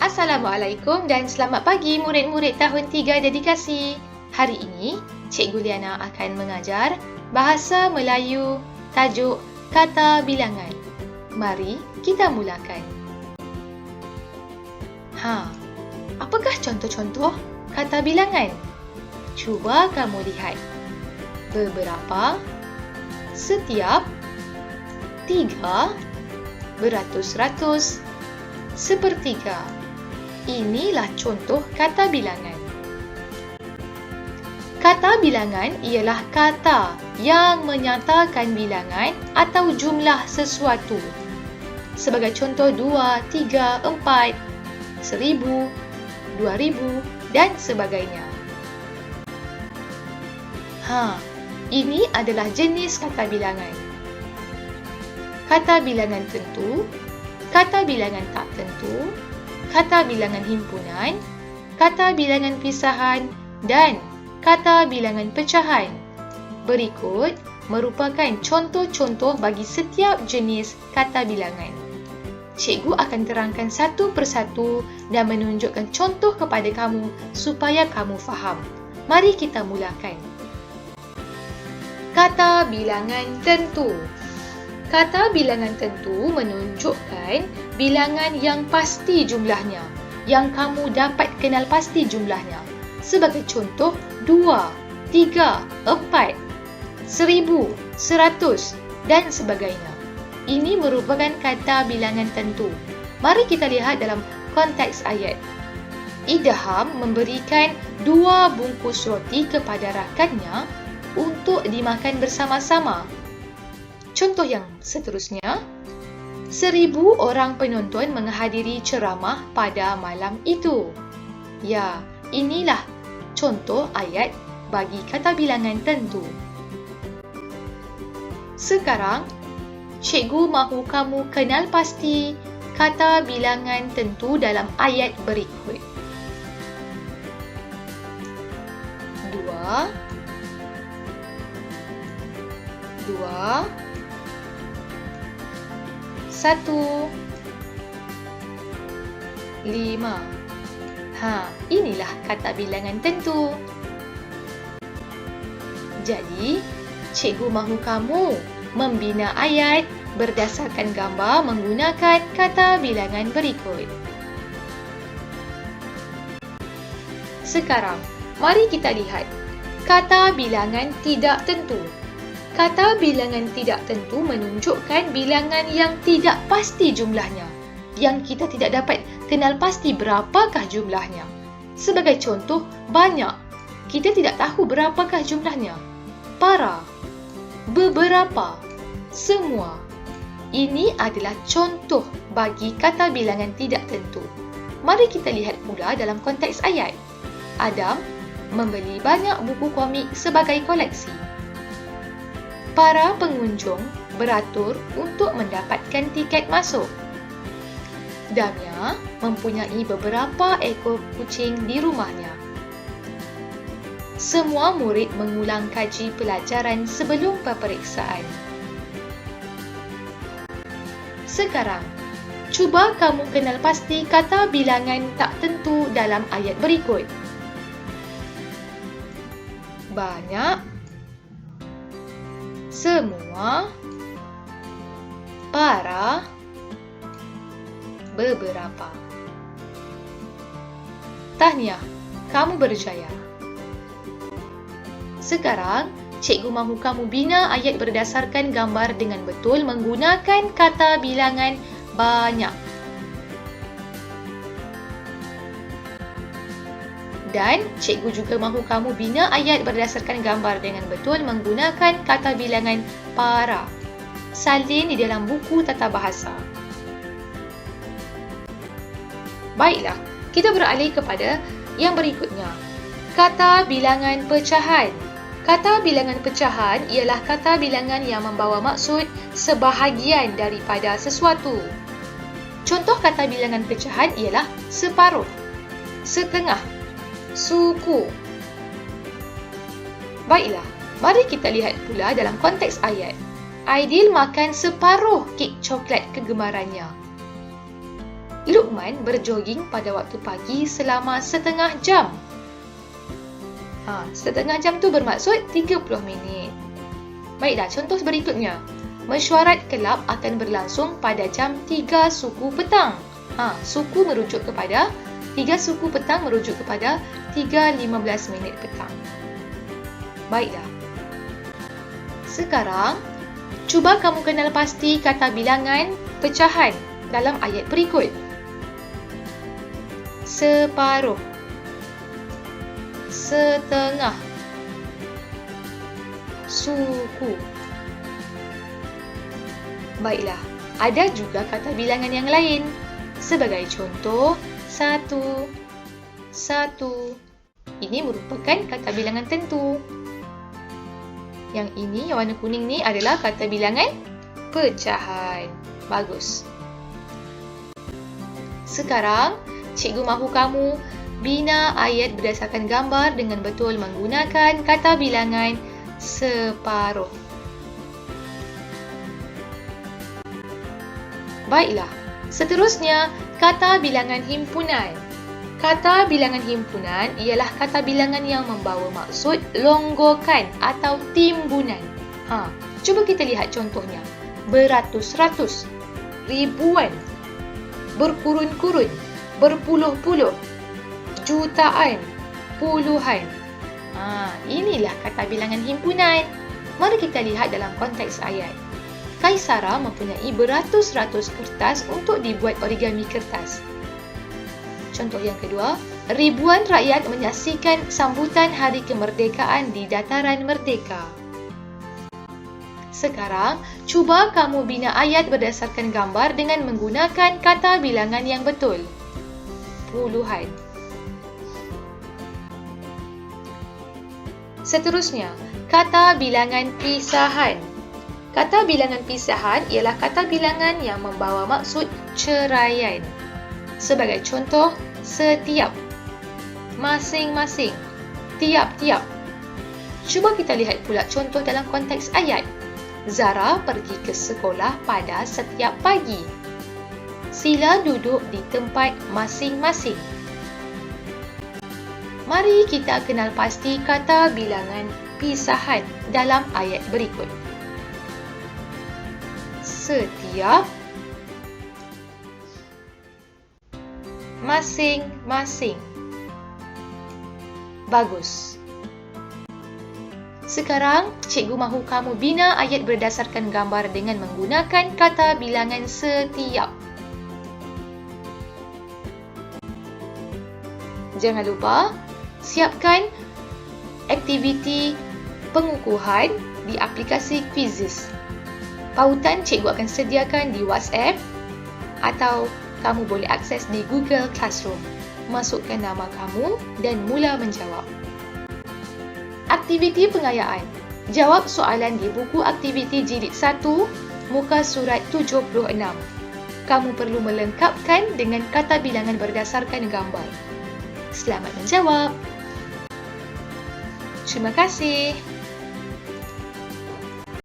Assalamualaikum dan selamat pagi murid-murid tahun 3 dedikasi. Hari ini, Cikgu Liana akan mengajar Bahasa Melayu tajuk Kata Bilangan. Mari kita mulakan. Apakah contoh-contoh kata bilangan? Cuba kamu lihat. Beberapa, setiap, tiga, beratus-ratus, sepertiga. Inilah contoh kata bilangan. Kata bilangan ialah kata yang menyatakan bilangan atau jumlah sesuatu. Sebagai contoh 2, 3, 4, 1000, 2000 dan sebagainya. Ini adalah jenis kata bilangan. Kata bilangan tentu, kata bilangan tak tentu, kata bilangan himpunan, kata bilangan pisahan dan kata bilangan pecahan. Berikut merupakan contoh-contoh bagi setiap jenis kata bilangan. Cikgu akan terangkan satu persatu dan menunjukkan contoh kepada kamu supaya kamu faham. Mari kita mulakan. Kata bilangan tentu. Kata bilangan tentu menunjukkan bilangan yang pasti jumlahnya, yang kamu dapat kenal pasti jumlahnya. Sebagai contoh, 2, 3, 4, 1000, 100 dan sebagainya. Ini merupakan kata bilangan tentu. Mari kita lihat dalam konteks ayat. Idham memberikan 2 bungkus roti kepada rakannya untuk dimakan bersama-sama. Contoh yang seterusnya, 1000 orang penonton menghadiri ceramah pada malam itu. Ya, inilah contoh ayat bagi kata bilangan tentu. Sekarang, cikgu mahu kamu kenal pasti kata bilangan tentu dalam ayat berikut. 2, 1, 5. Inilah kata bilangan tentu. Jadi, cikgu mahu kamu membina ayat berdasarkan gambar menggunakan kata bilangan berikut. Sekarang, mari kita lihat kata bilangan tidak tentu. Kata bilangan tidak tentu menunjukkan bilangan yang tidak pasti jumlahnya, yang kita tidak dapat kenal pasti berapakah jumlahnya. Sebagai contoh, banyak. Kita tidak tahu berapakah jumlahnya. Para, beberapa, semua. Ini adalah contoh bagi kata bilangan tidak tentu. Mari kita lihat pula dalam konteks ayat. Adam membeli banyak buku komik sebagai koleksi. Para pengunjung beratur untuk mendapatkan tiket masuk. Damia mempunyai beberapa ekor kucing di rumahnya. Semua murid mengulang kaji pelajaran sebelum peperiksaan. Sekarang, cuba kamu kenal pasti kata bilangan tak tentu dalam ayat berikut. Banyak, semua, para, beberapa. Tahniah, kamu berjaya. Sekarang, cikgu mahu kamu bina ayat berdasarkan gambar dengan betul menggunakan kata bilangan banyak. Dan cikgu juga mahu kamu bina ayat berdasarkan gambar dengan betul menggunakan kata bilangan para. Salin di dalam buku tata bahasa. Baiklah, kita beralih kepada yang berikutnya. Kata bilangan pecahan. Kata bilangan pecahan ialah kata bilangan yang membawa maksud sebahagian daripada sesuatu. Contoh kata bilangan pecahan ialah separuh, setengah, suku. Baiklah, mari kita lihat pula dalam konteks ayat. Aidil makan separuh kek coklat kegemarannya. Luqman berjoging pada waktu pagi selama setengah jam. Setengah jam tu bermaksud 30 minit. Baiklah, contoh berikutnya. Mesyuarat kelab akan berlangsung pada jam 3 suku petang. 3 suku petang merujuk kepada 3.15 minit petang. Baiklah. Sekarang, cuba kamu kenal pasti kata bilangan pecahan dalam ayat berikut. Separuh, setengah, suku. Baiklah, ada juga kata bilangan yang lain. Sebagai contoh, satu. Ini merupakan kata bilangan tentu. Yang ini, yang warna kuning ni adalah kata bilangan pecahan. Bagus. Sekarang, cikgu mahu kamu bina ayat berdasarkan gambar dengan betul menggunakan kata bilangan separuh. Baiklah, seterusnya kata bilangan himpunan. Kata bilangan himpunan ialah kata bilangan yang membawa maksud longgokan atau timbunan. Cuba kita lihat contohnya. Beratus-ratus, ribuan, berkurun-kurun, berpuluh-puluh, jutaan, puluhan. Inilah kata bilangan himpunan. Mari kita lihat dalam konteks ayat. Kaisara mempunyai beratus-ratus kertas untuk dibuat origami kertas. Contoh yang kedua, ribuan rakyat menyaksikan sambutan Hari Kemerdekaan di Dataran Merdeka. Sekarang, cuba kamu bina ayat berdasarkan gambar dengan menggunakan kata bilangan yang betul. Puluhan. Seterusnya, kata bilangan pisahan. Kata bilangan pisahan ialah kata bilangan yang membawa maksud ceraian. Sebagai contoh, setiap, masing-masing, tiap-tiap. Cuba kita lihat pula contoh dalam konteks ayat. Zara pergi ke sekolah pada setiap pagi. Sila duduk di tempat masing-masing. Mari kita kenal pasti kata bilangan pisahan dalam ayat berikut. Setiap, masing-masing. Bagus. Sekarang, cikgu mahu kamu bina ayat berdasarkan gambar dengan menggunakan kata bilangan setiap. Jangan lupa, siapkan aktiviti pengukuhan di aplikasi Quizizz. Pautan cikgu akan sediakan di WhatsApp atau kamu boleh akses di Google Classroom. Masukkan nama kamu dan mula menjawab. Aktiviti pengayaan. Jawab soalan di buku aktiviti jilid 1, muka surat 76. Kamu perlu melengkapkan dengan kata bilangan berdasarkan gambar. Selamat menjawab. Terima kasih.